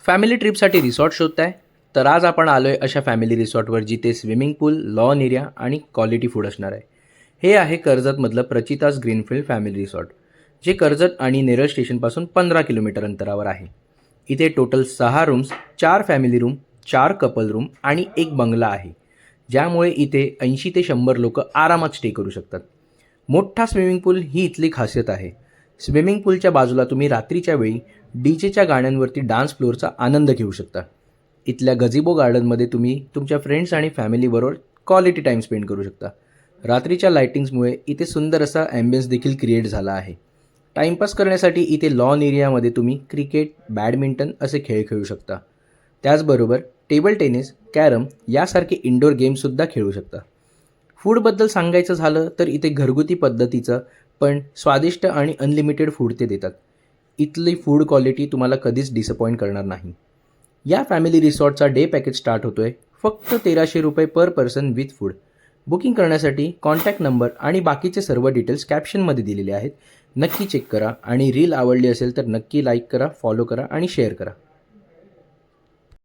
Family ट्रिपसाठी resort शोधताय? तर आज आपण आलो आहे अशा फॅमिली रिसॉर्टवर जिथे स्विमिंग पूल, लॉन एरिया आणि क्वालिटी फूड असणार आहे. हे आहे कर्जतमधलं प्रचिताज ग्रीनफील्ड फॅमिली रिसॉर्ट, जे कर्जत आणि नेरळ स्टेशनपासून 15 किलोमीटर अंतरावर आहे. इथे total 6 rooms, 4 family room, 4 couple room आणि 1 बंगला आहे, ज्यामुळे इथे 80 ते 100 लोक आरामात स्टे करू शकतात. मोठा स्विमिंग पूल ही इथली खासियत आहे. स्विमिंग पूलच्या बाजूला तुम्ही रात्रीच्या वेळी डीजेच्या गाण्यांवरती डान्स फ्लोअरचा आनंद घेऊ शकता. इथल्या गझिबो गार्डनमध्ये तुम्ही तुमच्या फ्रेंड्स आणि फॅमिलीबरोबर क्वालिटी टाईम स्पेंड करू शकता. रात्रीच्या लायटिंग्समुळे इथे सुंदर असा ॲम्बियन्स देखील क्रिएट झाला आहे. टाईमपास करण्यासाठी इथे लॉन एरियामध्ये तुम्ही क्रिकेट, बॅडमिंटन असे खेळ खेळू शकता. त्याचबरोबर टेबल टेनिस, कॅरम यासारखे इंडोर गेम्ससुद्धा खेळू शकता. फूडबद्दल सांगायचं झालं तर इथे घरगुती पद्धतीचं पण स्वादिष्ट आणि अनलिमिटेड फूड ते देतात. इथली फूड क्वालिटी तुम्हाला कधीच डिसअपॉइंट करणार नाही. या फॅमिली रिसॉर्टचा डे पॅकेज स्टार्ट होतो आहे फक्त 1300 रुपये पर पर्सन विथ फूड. बुकिंग करण्यासाठी कॉन्टॅक्ट नंबर आणि बाकीचे सर्व डिटेल्स कॅप्शनमध्ये दिलेले आहेत. नक्की चेक करा आणि रील आवडली असेल तर नक्की लाईक करा, फॉलो करा आणि शेअर करा.